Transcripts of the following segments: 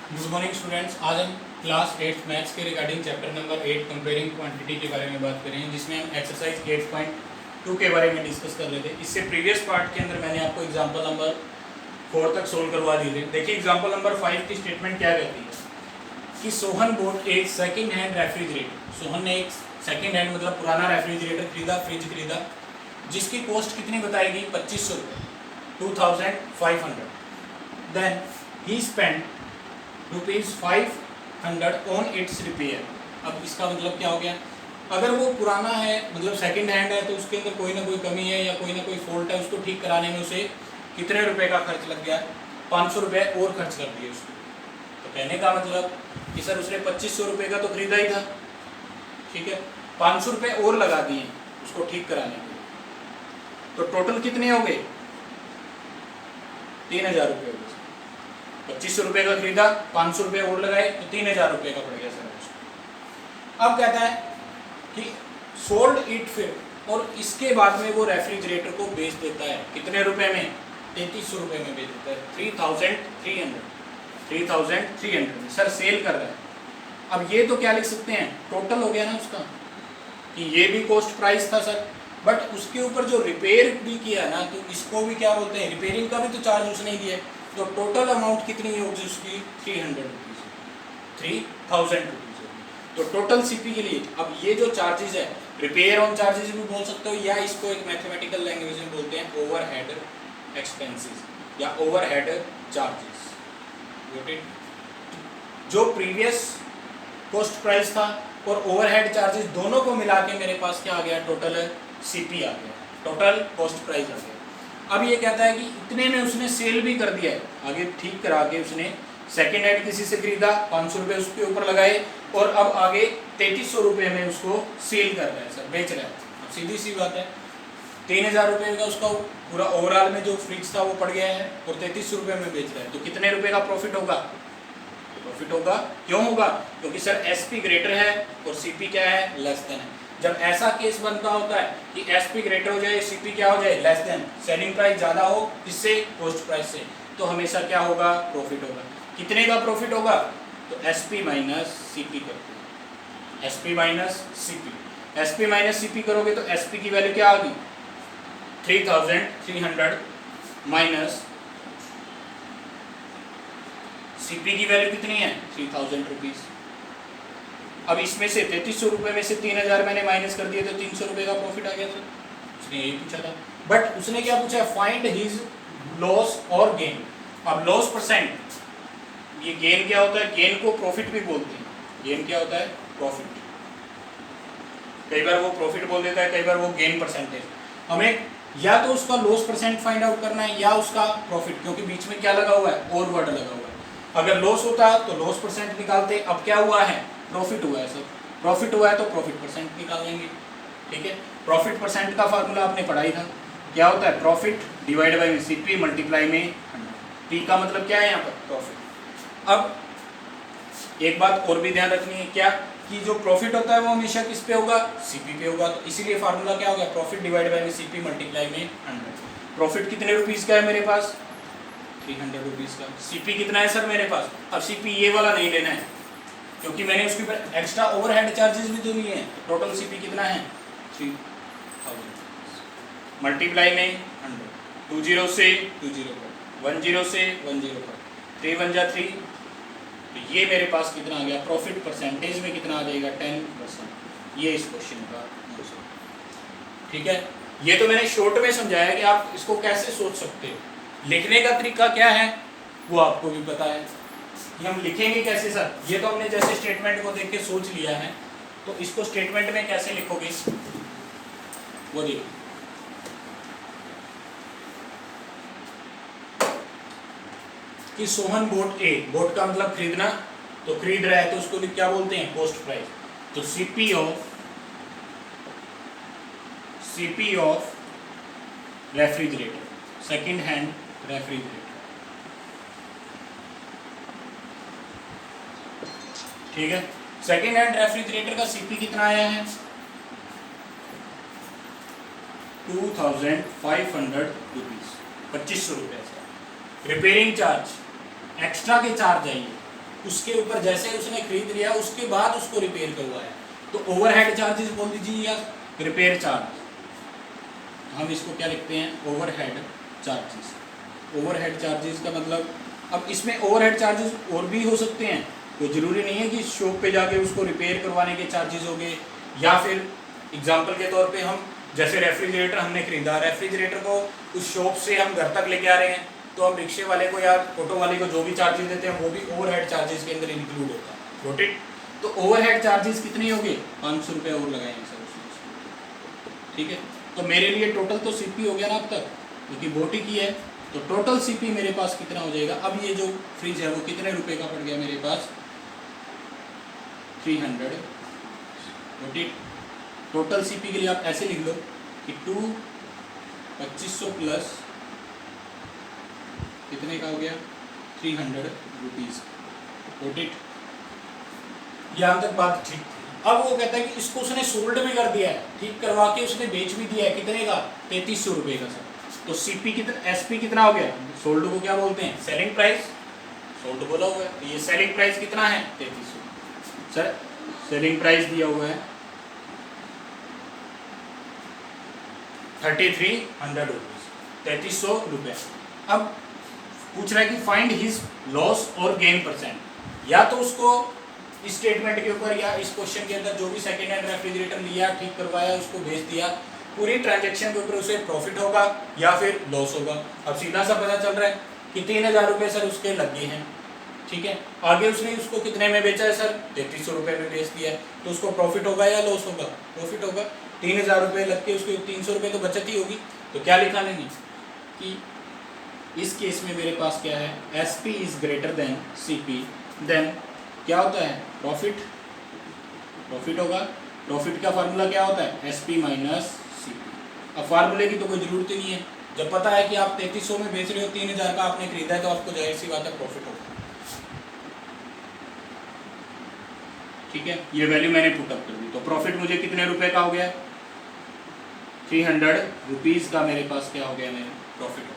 Good morning students. आज हम class 8 maths के regarding chapter number 8 comparing quantity के बारे में बात करेंगे, जिसमें हम एक्सरसाइज 8.2 के बारे में डिस्कस कर रहे थे। इससे प्रीवियस पार्ट के अंदर मैंने आपको एग्जांपल नंबर 4 तक सोल्व करवा दिए थे। देखिए एग्जांपल नंबर 5 की स्टेटमेंट क्या कहती है कि सोहन बोट एक सेकेंड हैंड रेफ्रिजरेटर। सोहन ने एक सेकेंड हैंड मतलब पुराना रेफ्रिजरेटर खरीदा, फ्रिज खरीदा, जिसकी कॉस्ट कितनी बताएगी? 2500 रुपये, 2500। Then he spend ₹500 on its repair. अब इसका मतलब क्या हो गया? अगर वो पुराना है मतलब सेकंड हैंड है तो उसके अंदर कोई ना कोई कमी है या कोई ना कोई फॉल्ट है, उसको ठीक कराने में उसे कितने रुपए का खर्च लग गया? 500 रुपये और खर्च कर दिए उसको। तो कहने का मतलब कि सर उसने 2500 रुपये का तो खरीदा ही था, ठीक है, 500 रुपये और लगा दिए उसको ठीक कराने में, तो टोटल कितने हो गए? 3000 रुपये हो गए। 2500 रुपये का खरीदा, 500 रुपये और लगाए तो 3000 रुपये का पड़ गया सर उसको। अब कहता है कि सोल्ड इट, फिर और इसके बाद में वो रेफ्रिजरेटर को बेच देता है कितने रुपए में? 3300 रुपये में बेच देता है। 3300 में सर सेल कर रहा है। अब ये तो क्या लिख सकते हैं? टोटल हो गया ना उसका, कि ये भी कॉस्ट प्राइस था सर, बट उसके ऊपर जो रिपेयर भी किया ना, तो इसको भी क्या बोलते हैं? रिपेयरिंग का भी तो चार्ज उसने ही दिया। तो टोटल अमाउंट कितनी होगी उसकी? 300 रुपीज़, 3000 रुपीज़ होगी। तो टोटल सीपी के लिए अब ये जो चार्जेस है, रिपेयर ऑन चार्जेस भी बोल सकते हो, या इसको एक मैथमेटिकल लैंग्वेज में बोलते हैं ओवरहेड एक्सपेंसेस या ओवरहेड चार्जेस। Got it? जो प्रीवियस कॉस्ट प्राइस था और ओवरहेड चार्जेस दोनों को मिला के मेरे पास क्या आ गया? टोटल सीपी आ गया, टोटल कॉस्ट प्राइस आ गया। अब ये कहता है कि इतने में उसने सेल भी कर दिया है, आगे ठीक करा के उसने सेकेंड हैंड किसी से खरीदा, 500 रुपये उसके ऊपर लगाए और अब आगे 3300 रुपये में उसको सेल कर रहा है सर, बेच रहा है। अब सीधी सी बात है, 3000 रुपये का उसका पूरा ओवरऑल में जो फ्रिज था वो पड़ गया है और 3300 रुपये में बेच रहा है, तो कितने रुपये का प्रॉफिट होगा? प्रॉफिट होगा। क्यों होगा? क्योंकि सर एसपी ग्रेटर है और सीपी क्या है? लेस देन है। जब ऐसा केस बनता होता है कि एसपी ग्रेटर हो जाए, सीपी क्या हो जाए? लेस देन, सेलिंग प्राइस ज़्यादा हो इससे, कॉस्ट प्राइस से, तो हमेशा क्या होगा? प्रॉफिट होगा। कितने का प्रॉफिट होगा? तो एसपी माइनस सीपी करते हैं, SP minus CP. SP minus CP करोगे तो एसपी की वैल्यू क्या होगी? 3300 माइनस सीपी की वैल्यू कितनी है? 3000 रुपीज़। अब इसमें से 3300 रुपये में से 3000 मैंने माइनस कर दिए तो 300 रुपये का प्रॉफिट आ गया सर। उसने यही पूछा था, बट उसने क्या पूछा? फाइंड हिज लॉस और गेन। अब लॉस परसेंट, ये गेन क्या होता है? गेन को प्रॉफिट भी बोलते हैं। गेन क्या होता है? प्रॉफिट। कई बार वो प्रॉफिट बोल देता है, कई बार वो गेन परसेंटेज। हमें या तो उसका लॉस परसेंट फाइंड आउट करना है या उसका प्रॉफिट, क्योंकि बीच में क्या लगा हुआ है? और वर्ड लगा हुआ है। अगर लॉस होता है तो लॉस परसेंट निकालते, अब क्या हुआ है? प्रॉफिट हुआ है सर। प्रॉफिट हुआ है तो प्रॉफिट परसेंट निकाल लेंगे, ठीक है। प्रॉफिट परसेंट का फार्मूला आपने पढ़ा ही था, क्या होता है? Profit divide by CP multiply में 100। पी का मतलब क्या है यहाँ पर? प्रॉफिट। अब एक बात और भी ध्यान रखनी है, क्या कि जो प्रॉफिट होता है वो हमेशा किस पे होगा? सीपी पे होगा। तो इसीलिए फार्मूला क्या हो गया? Profit divide by CP multiply में 100। प्रॉफिट कितने रुपीज़ का है मेरे पास? 300 रुपीज़ का। सीपी कितना है सर मेरे पास? अब सीपी ये वाला नहीं लेना है, क्योंकि मैंने उसके ऊपर एक्स्ट्रा ओवरहेड चार्जेस भी तो लिए हैं। टोटल सीपी कितना है? 3000 मल्टीप्लाई में 100। 20 से 20 पर, 10 से 10 पर, 3 1 जा 3। तो ये मेरे पास कितना आ गया? प्रॉफिट परसेंटेज में कितना आ जाएगा? 10%। ये इस क्वेश्चन का आंसर, ठीक है। ये तो मैंने शॉर्ट में समझाया कि आप इसको कैसे सोच सकते हो। लिखने का तरीका क्या है वो आपको भी पता है कि हम लिखेंगे कैसे सर। ये तो हमने जैसे स्टेटमेंट को देख के सोच लिया है, तो इसको स्टेटमेंट में कैसे लिखोगे वो देखिए। कि सोहन बोट ए, बोट का मतलब खरीदना, तो खरीद रहा है तो उसको क्या बोलते हैं? Cost price. तो CP of refrigerator, second hand refrigerator, ठीक है। सेकेंड हैंड रेफ्रिजरेटर का सीपी कितना आया है? 2500 रुपीज़, 2500 रुपये। रिपेयरिंग चार्ज, एक्स्ट्रा के चार्ज आइए उसके ऊपर जैसे उसने खरीद लिया उसके बाद उसको रिपेयर करवाया, तो ओवरहेड चार्जेस बोल दीजिए या रिपेयर चार्ज, हम इसको क्या लिखते हैं, ओवरहेड चार्जेस। ओवरहेड चार्जेस का मतलब, अब इसमें ओवरहेड चार्जेस और भी हो सकते हैं, तो जरूरी नहीं है कि शॉप पे जाके उसको रिपेयर करवाने के चार्जेस हो गए, या फिर एग्जांपल के तौर पे हम जैसे रेफ्रिजरेटर हमने खरीदा, रेफ्रिजरेटर को उस शॉप से हम घर तक लेके आ रहे हैं, तो हम रिक्शे वाले को या ऑटो वाले को जो भी चार्जेस देते हैं वो भी ओवरहेड चार्जेस के अंदर इंक्लूड होता है। Got it? तो ओवरहेड चार्जेस कितने हो गए, 500 रुपये और लगाएंगे सर उसमें। ठीक है, तो मेरे लिए टोटल तो सीपी हो गया ना अब तक, क्योंकि बोटी की है, तो टोटल सीपी मेरे पास कितना हो जाएगा। अब ये जो फ्रिज है वो कितने रुपए का पड़ गया मेरे पास, 300। Got it? टोटल सीपी के लिए आप ऐसे लिख लो कि 2500 प्लस कितने का हो गया, 300 रुपीज़। Got it? यहाँ तक बात ठीक थी। अब वो कहता है कि इसको उसने सोल्ड भी कर दिया है, ठीक करवा के उसने बेच भी दिया है, कितने का, 3300 रुपये का सर। तो सीपी कितना, एसपी कितना हो गया, सोल्ड को क्या बोलते हैं, सेलिंग प्राइस, सोल्ड बोला हुआ है, तो ये सेलिंग प्राइस कितना है, 3300। सर सेलिंग प्राइस दिया हुआ है 3300 रुपीज़, 3300 रुपये। अब पूछ रहा है कि फाइंड हिज लॉस और गेन परसेंट, या तो उसको इस स्टेटमेंट के ऊपर या इस क्वेश्चन के अंदर जो भी सेकेंड हैंड रेफ्रिजरेटर लिया, ठीक करवाया, उसको भेज दिया, पूरी ट्रांजैक्शन के ऊपर उसे प्रॉफिट होगा या फिर लॉस होगा। अब सीधा सा पता चल रहा है कि 3000 रुपये सर उसके लग गए हैं, ठीक है, आगे उसने उसको कितने में बेचा है सर, 3300 रुपये में बेच दिया है, तो उसको प्रॉफिट होगा या लॉस होगा, प्रॉफिट होगा। 3000 रुपये लग के उसके 300 रुपये तो बचत ही होगी। तो क्या लिखा नहीं कि इस केस में मेरे पास क्या है, S P is greater than C P, then क्या होता है, प्रॉफिट, प्रॉफिट होगा। प्रॉफिट का फार्मूला क्या होता है, S P minus C P. अब फार्मूले की तो कोई जरूरत ही नहीं है, जब पता है कि आप 3300 में बेच रहे हो, 3000 का आपने खरीदा है, तो आपको जाहिर सी बात है प्रॉफिट होगा। ठीक है, ये वैल्यू मैंने पुटअप कर दी, तो प्रॉफिट मुझे कितने रुपए का हो गया, 300 रुपीज़ का मेरे पास क्या हो गया, मेरे प्रॉफिट हो गया।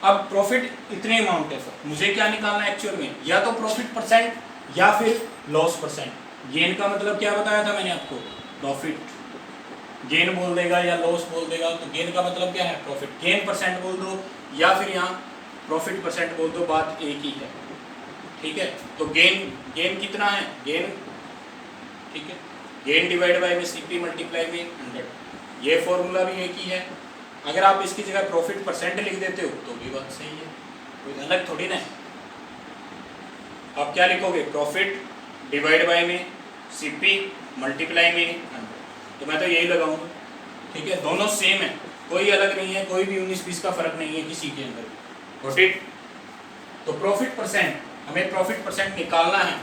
अब प्रॉफिट इतने अमाउंट है सर, मुझे क्या निकालना है एक्चुअल में, या तो प्रॉफिट परसेंट या फिर लॉस परसेंट। गेन का मतलब क्या बताया था मैंने आपको, प्रॉफिट, गेन बोल देगा या लॉस बोल देगा, तो गेन का मतलब क्या है, प्रॉफिट। गेन परसेंट बोल दो या फिर यहाँ प्रॉफिट परसेंट बोल दो, बात एक ही है। ठीक है, तो गेन कितना है, गेन, ठीक है, गेन डिवाइड बाय में सीपी मल्टीप्लाई में 100, ये फॉर्मूला भी एक ही है। अगर आप इसकी जगह प्रॉफिट परसेंट लिख देते हो तो भी बात सही है, कोई अलग थोड़ी ना है। आप क्या लिखोगे, प्रॉफिट डिवाइड बाय में सीपी मल्टीप्लाई में 100, तो मैं तो यही लगाऊंगा। ठीक है, दोनों सेम है, कोई अलग नहीं है, कोई भी 19-20 का फर्क नहीं है किसी के अंदर। Got it? तो प्रॉफिट परसेंट, हमें प्रॉफिट परसेंट निकालना है।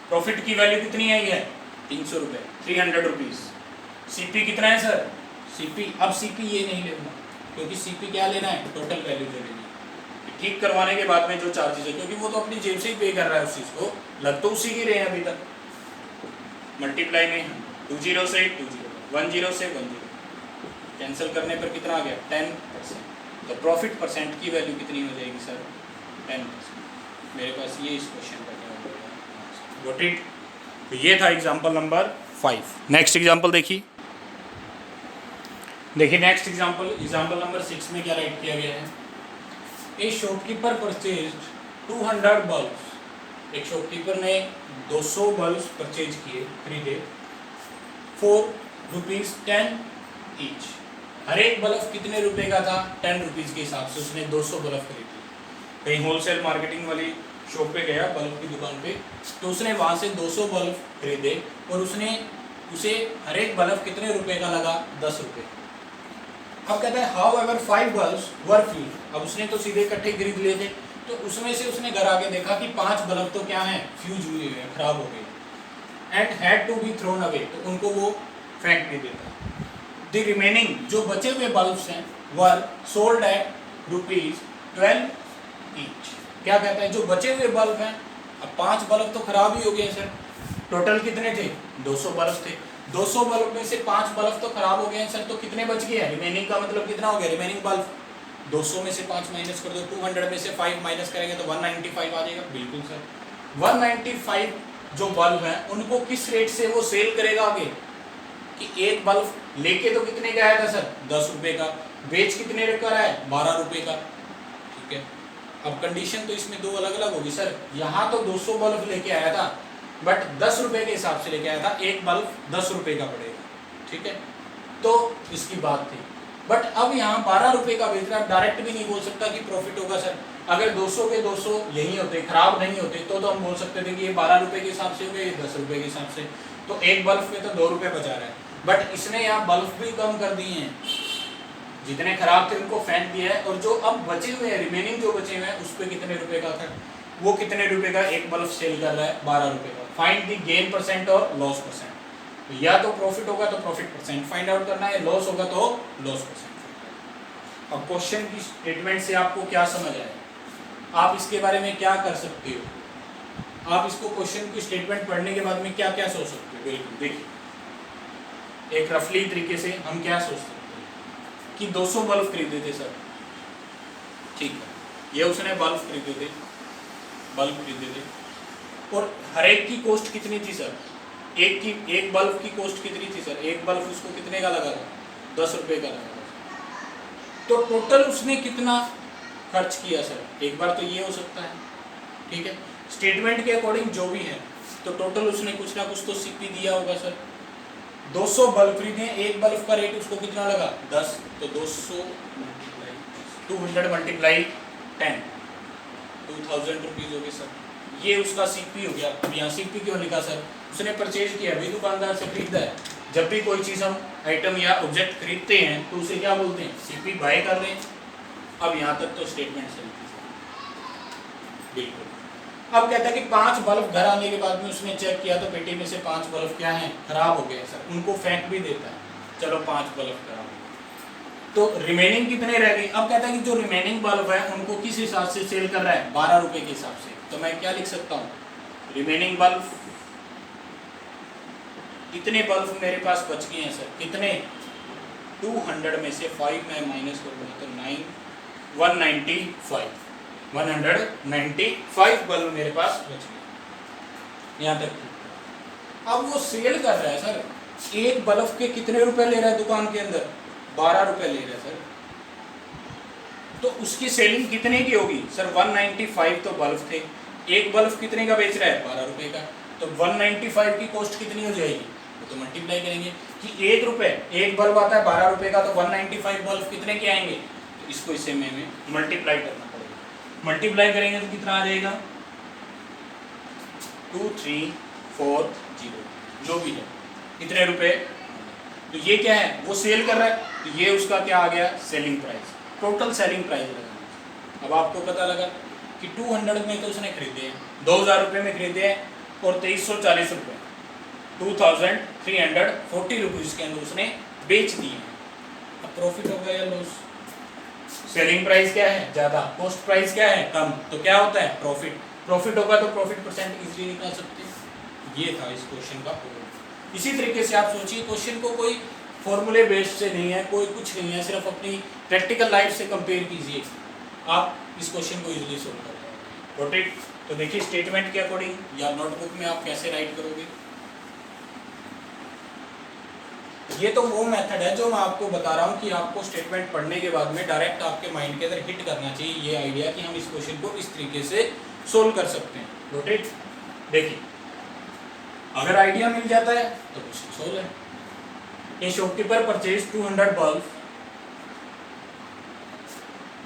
प्रॉफिट की वैल्यू कितनी आई है, 300 रुपये, 300 रुपीज़। सीपी कितना है सर, सीपी, अब सीपी ये नहीं लेना, क्योंकि सीपी क्या लेना है, टोटल वैल्यू ले लेनी है, ठीक करवाने के बाद में जो चार्जेस है, क्योंकि वो तो अपनी जेब से ही पे कर रहा है उस चीज़ को, लग तो उसी के रहे हैं अभी तक। मल्टीप्लाई में 20 से 20, 10 से 10, कैंसिल करने पर कितना आ गया, 10%। तो प्रॉफिट परसेंट की वैल्यू कितनी हो जाएगी सर, 10%। मेरे पास ये इस क्वेश्चन का क्या होगा। Got it? तो ये था एग्जाम्पल नंबर 5। नेक्स्ट एग्जाम्पल देखिए नेक्स्ट एग्जाम्पल नंबर 6 में क्या राइट किया गया है, ए शॉपकीपर परचेज 200 बल्ब। एक शॉपकीपर ने 200 बल्ब परचेज किए, खरीदे, फॉर ₹10 ईच। हर एक बल्ब कितने रुपए का था, 10 रुपीज़ के हिसाब से उसने 200 बल्ब खरीदे। कहीं होलसेल मार्केटिंग वाली शॉप पे गया, बल्ब की दुकान पे, तो उसने वहाँ से 200 बल्ब खरीदे और उसे हर एक बल्ब कितने रुपए का लगा, 10 रुपये। अब कहता है how ever 5 bulbs were fuse. अब उसने तो सीधे इकट्ठे खरीद लिए थे, तो उसमें से उसने घर आके देखा कि 5 बल्ब तो क्या हैं, फ्यूज हुए हैं, खराब हो गए, and had to be thrown away, तो उनको वो फेंक दे देता। द रिमेनिंग, जो बचे हुए बल्ब्स हैं, वर सोल्ड एट ₹12 ईच। क्या कहता है, जो बचे हुए बल्ब हैं, अब 5 बल्ब तो खराब ही हो गए सर, टोटल कितने थे, 200 बल्ब थे, 200 बल्ब में से 5 बल्ब तो खराब हो गए हैं सर, तो कितने बच गए हैं, रिमेनिंग का मतलब कितना हो गया, रिमेनिंग बल्ब। 200 में से 5 माइनस कर दो, 200 में से 5 माइनस करेंगे तो 195 आ जाएगा, बिल्कुल सर। 195 जो बल्ब है उनको किस रेट से वो सेल करेगा आगे, कि एक बल्ब लेके तो कितने का आया था सर 10 रुपए का, बेच कितने का रहा है 12 रुपए का। ठीक है, अब कंडीशन तो इसमें दो अलग अलग होगी सर, यहाँ तो 200 बल्ब लेके आया था बट 10 रुपए के हिसाब से लेके आया था, एक बल्ब 10 रुपए का पड़ेगा। ठीक है, तो इसकी बात थी। बट अब यहाँ 12 रुपए का बेच रहा है, डायरेक्ट भी नहीं बोल सकता कि प्रॉफिट होगा सर। अगर 200 के 200 यही होते, खराब नहीं होते, तो हम बोल सकते थे कि ये 12 रुपए के हिसाब से हो गए, ये 10 रुपए के हिसाब से, तो एक बल्ब पे तो 2 रुपए बचा रहा है। बट इसने यहाँ बल्ब भी कम कर दिए हैं, जितने खराब थे उनको फेंक दिया है, और जो अब बचे हुए हैं, रिमेनिंग जो बचे हुए हैं, उस पर कितने रुपए का था, वो कितने रुपए का एक बल्ब सेल कर रहा है 12 रुपए का। फाइंड द गेन परसेंट और लॉस परसेंट, तो या तो प्रॉफिट होगा तो प्रॉफिट परसेंट फाइंड आउट करना है, लॉस होगा तो लॉस परसेंट। अब क्वेश्चन की स्टेटमेंट से आपको क्या समझ आया, आप इसके बारे में क्या कर सकते हो, आप इसको क्वेश्चन की स्टेटमेंट पढ़ने के बाद में क्या क्या सोच सकते हो। बिल्कुल देखिए, एक रफली तरीके से हम क्या सोच सकते हैं कि 200 बल्ब खरीदे थे सर, ठीक है, ये उसने बल्ब खरीदे थे, और हर एक की कॉस्ट कितनी थी सर, एक बल्ब की कॉस्ट कितनी थी सर, एक बल्ब उसको कितने का लगा था 10 रुपए का लगा था। तो टोटल उसने कितना खर्च किया सर, एक बार तो ये हो सकता है। ठीक है, स्टेटमेंट के अकॉर्डिंग जो भी है, तो टोटल उसने कुछ ना कुछ तो सीपी दिया होगा सर। 200 बल्ब खरीदे, एक बल्ब का रेट उसको कितना लगा 10, तो 200 200 मल्टीप्लाई 10 2000 रुपीज हो गए सर, ये उसका सीपी हो गया। अब यहाँ सीपी क्यों लिखा सर, उसने परचेज किया, भी दुकानदार से खरीदा है। जब भी कोई चीज़ हम आइटम या ऑब्जेक्ट खरीदते हैं तो उसे क्या बोलते हैं, सीपी बाय कर रहे हैं। अब यहाँ तक तो स्टेटमेंट सही थी बिल्कुल। अब कहता है कि 5 बल्ब घर आने के बाद में उसने चेक किया तो पेटी में से 5 बल्ब क्या हैं, खराब हो गए सर, उनको फेंक भी देता है, चलो 5 बल्ब खराब हो गए, तो रिमेनिंग कितने रह गए। अब कहता है कि जो रिमेनिंग बल्ब है उनको किस हिसाब से सेल कर रहा है 12 रुपए के हिसाब से, तो मैं क्या लिख सकता हूँ, रिमेनिंग बल्ब, इतने बल्ब मेरे पास बच गए हैं सर, कितने 200 में से 5 मैं माइनस करूँगा तो 195 बल्ब मेरे पास बच गए, यहाँ तक। अब वो सेल कर रहा है सर, एक बल्ब के कितने रुपए ले रहा है दुकान के अंदर, 12 रुपए ले रहा है सर, तो उसकी सेलिंग कितने की होगी सर, 195 तो बल्ब थे, एक बल्ब कितने का बेच रहा है 12 रुपए का, तो 195 की कॉस्ट कितनी हो जाएगी, तो मल्टीप्लाई करेंगे कि 1 रुपए, एक बल्ब आता है 12 रुपए का, तो 195 बल्ब कितने के आएंगे, तो इसको इससे में मल्टीप्लाई करना पड़ेगा। मल्टीप्लाई करेंगे तो कितना आ जाएगा 2340, जो भी है इतने रुपए, तो ये क्या है, वो सेल कर रहा है, तो ये उसका क्या आ गया selling price, total selling price लगाना। अब आपको पता लगा कि 200 में तो उसने खरीदे हैं, 2000 रुपये में खरीदे हैं, और 2340 रुपये 2340 रुपीज़ के अंदर उसने बेच दिए हैं। अब प्रॉफिट होगा या लॉस, सेलिंग प्राइस क्या है ज़्यादा, कॉस्ट प्राइस क्या है कम, तो क्या होता है प्रॉफिट, प्रॉफिट होगा तो प्रॉफिट परसेंट इजीली निकाल सकते हैं। ये था इस क्वेश्चन का पूरा। इसी तरीके से आप सोचिए, क्वेश्चन को कोई फॉर्मूले बेस्ड से नहीं है, कोई कुछ नहीं है, सिर्फ अपनी प्रैक्टिकल लाइफ से कंपेयर कीजिए, आप इस क्वेश्चन को इजीली सोल्व कर पाएंगे। Got it. तो देखिए स्टेटमेंट के अकॉर्डिंग या नोटबुक में आप कैसे राइट करोगे, ये तो वो मेथड है जो मैं आपको बता रहा हूँ कि आपको स्टेटमेंट पढ़ने के बाद में डायरेक्ट आपके माइंड के अंदर हिट करना चाहिए ये आइडिया कि हम इस क्वेश्चन को इस तरीके से सोल्व कर सकते हैं। Got it. देखिए अगर आइडिया मिल जाता है तो क्वेश्चन सोल्व है। ए shopkeeper purchase 200 bulb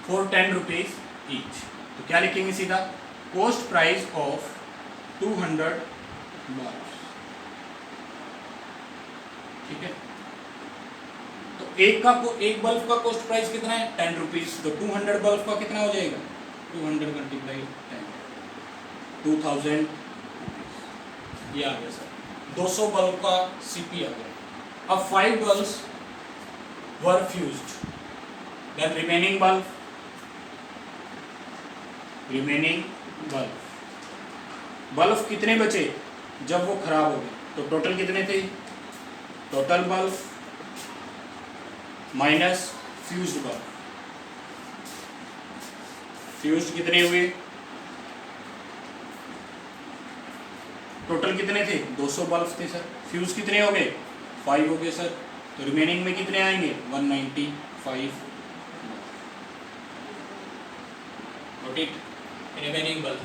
for 10 rupees each, तो क्या लिखेंगे सीधा, कॉस्ट प्राइस ऑफ 200 बल्ब, ठीक है। तो एक बल्ब का कॉस्ट प्राइस कितना है 10 रुपीज, तो 200 बल्ब का कितना हो जाएगा 200 मल्टीप्लाई 10 2000, ये आ गया सर। 200 बल्ब का सीपी आ गया। अब 5 बल्ब्स वर फ्यूज्ड, देन रिमेनिंग बल्ब कितने बचे जब वो खराब हो गए, तो टोटल कितने थे, total bulb minus fused bulb, fused कितने हुए टोटल कितने थे 200 बल्ब थे सर, फ्यूज कितने हो गए 5 हो गए सर, तो रिमेनिंग में कितने आएंगे 195 रिमेनिंग बल्ब।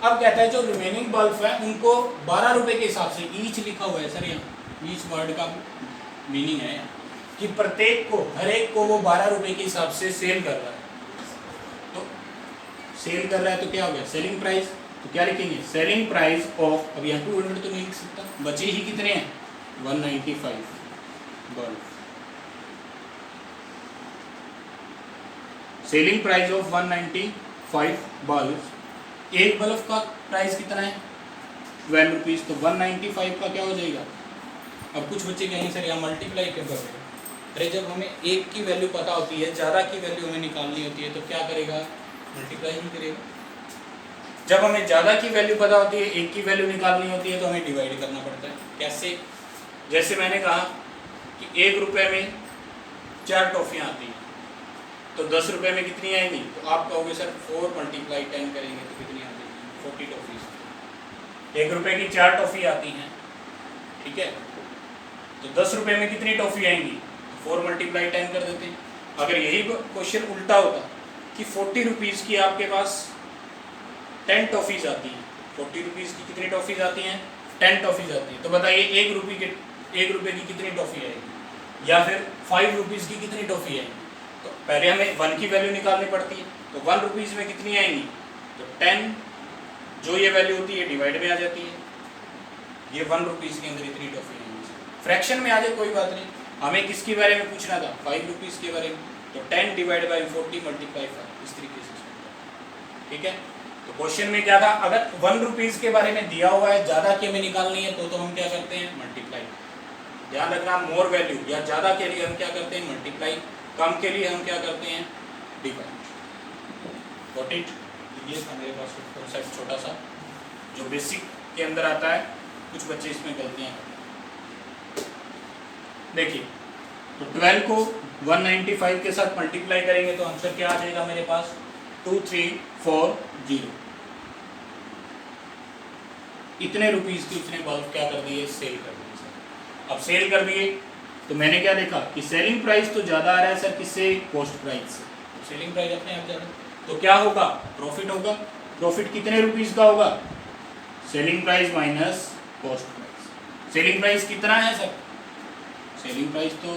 अब कहता है जो रिमेनिंग बल्ब है उनको 12 रुपए के हिसाब से ईच लिखा हुआ है सर, यहाँ ईच वर्ड का मीनिंग है कि प्रत्येक को हर एक को वो 12 रुपए के हिसाब से सेल कर रहा है। तो सेल कर रहा है तो क्या हो गया सेलिंग प्राइस, तो क्या लिखेंगे सेलिंग प्राइस ऑफ, अब यहाँ 200 तो नहीं लिख सकता, बचे ही कितने हैं 195 bulb. Selling price of 195 bulb, एक बल्ब का प्राइस कितना है 12 रुपीज़, तो 195 का क्या हो जाएगा। अब कुछ बच्चे कहेंगे सर यहाँ मल्टीप्लाई क्यों कर रहे हैं, अरे जब हमें एक की वैल्यू पता होती है, ज़्यादा की वैल्यू हमें निकालनी होती है तो क्या करेगा मल्टीप्लाई ही करेगा। जब हमें ज़्यादा की वैल्यू पता होती है, एक की वैल्यू निकालनी होती है तो हमें डिवाइड करना पड़ता है। कैसे, जैसे मैंने कहा कि 1 रुपये में 4 टॉफ़ियाँ आती हैं, तो 10 रुपये में कितनी आएंगी, तो आप कहोगे सर 4 × 10 करेंगे तो कितनी आ जाएगी 40 टॉफ़ीज़। 1 रुपये की 4 टॉफ़ी आती हैं, ठीक है, तो 10 रुपये में कितनी टॉफ़ी आएंगी, 4 × 10 कर देते हैं। अगर यही क्वेश्चन उल्टा होता कि 40 रुपीज़ की आपके पास 10 टॉफ़ीज़ आती हैं, 40 रुपीज़ की कितनी टॉफ़ीज़ आती हैं 10 टॉफ़ीज़ आती हैं, तो बताइए 1 रुपये की कितनी टॉफ़ी आएगी, या फिर 5 रुपीज़ की कितनी टॉफ़ी आएगी। तो पहले हमें 1 की वैल्यू निकालनी पड़ती है, तो 1 रुपीज़ में कितनी आएंगी, तो 10 जो ये वैल्यू होती है डिवाइड में आ जाती है, ये 1 रुपीज़ के अंदर इतनी टॉफ़ी आएंगी। फ्रैक्शन में आ जाए कोई बात नहीं, हमें किसके बारे में पूछना था 5 रुपीज़ के बारे में, तो 10 डिवाइड बाई 40 मल्टीप्लाई 5 इस तरीके से, ठीक है। तो क्वेश्चन में क्या था, अगर 1 रुपीज़ के बारे में दिया हुआ है, ज़्यादा की हमें निकालनी है तो हम क्या करते हैं मल्टीप्लाई। ध्यान रखना मोर वैल्यू या ज़्यादा के लिए हम क्या करते हैं मल्टीप्लाई, कम के लिए हम क्या करते हैं डिवाइड। Got it. ये था मेरे पास कॉन्सेप्ट छोटा सा जो बेसिक के अंदर आता है, कुछ बच्चे इसमें गलतियाँ करते हैं। देखिए तो 12 को 195 के साथ मल्टीप्लाई करेंगे तो आंसर क्या आ जाएगा मेरे पास 2340। इतने रुपीस की उसने बल्ब क्या कर दिए सेल कर दिए। अब सेल कर दिए तो मैंने क्या देखा कि सेलिंग प्राइस तो ज़्यादा आ रहा है सर, किससे कॉस्ट प्राइस से, तो सेलिंग प्राइस अपने आप ज़्यादा, तो क्या होगा प्रॉफिट होगा। प्रॉफिट कितने रुपीस का होगा, selling price minus cost price. Selling price कितना है सर, सेलिंग प्राइस तो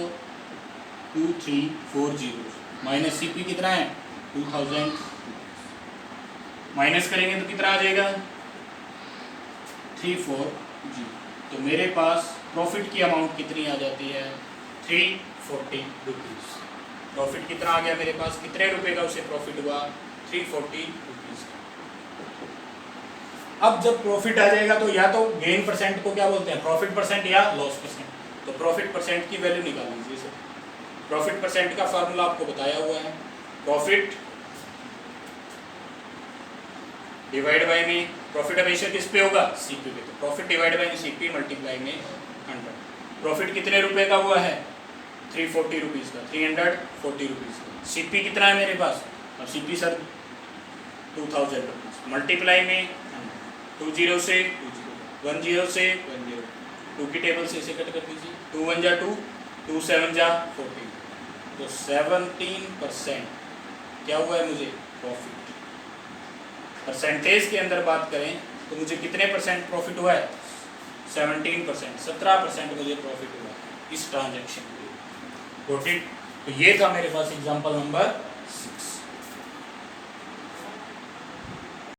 2340 माइनस सीपी कितना है 2000, माइनस करेंगे तो कितना आ जाएगा 340। तो मेरे पास प्रॉफिट की अमाउंट कितनी आ जाती है 340 रुपीज़। प्रॉफिट कितना आ गया मेरे पास, कितने रुपए का उसे प्रॉफिट हुआ 340 रुपीज़। अब जब प्रॉफिट आ जाएगा तो या तो गेन परसेंट को क्या बोलते हैं प्रॉफिट परसेंट या लॉस परसेंट, तो प्रॉफिट परसेंट की वैल्यू निकाल लीजिए सर। प्रॉफिट परसेंट का फार्मूला आपको बताया हुआ है, प्रॉफिट डिवाइड बाय में, प्रॉफिट हमेशा किस पे होगा सीपी पे, तो profit divide by CP multiply में 100। प्रॉफिट कितने रुपए का हुआ है 340 रुपीज़ का, 340 रुपीज़ का। सीपी कितना है मेरे पास, और सीपी सर 2000 रुपीज़ मल्टीप्लाई में 20 से 10 से 10, 2 की टेबल से इसे कट कर दीजिए, 2 1 जा 2, 2 7 जा 14, तो 17% क्या हुआ है मुझे प्रॉफिट। परसेंटेज के अंदर बात करें तो मुझे कितने परसेंट प्रॉफिट हुआ है 17%, 17% मुझे प्रॉफिट हुआ है इस ट्रांजैक्शन के लिए। तो ये था मेरे पास एग्जांपल नंबर 6।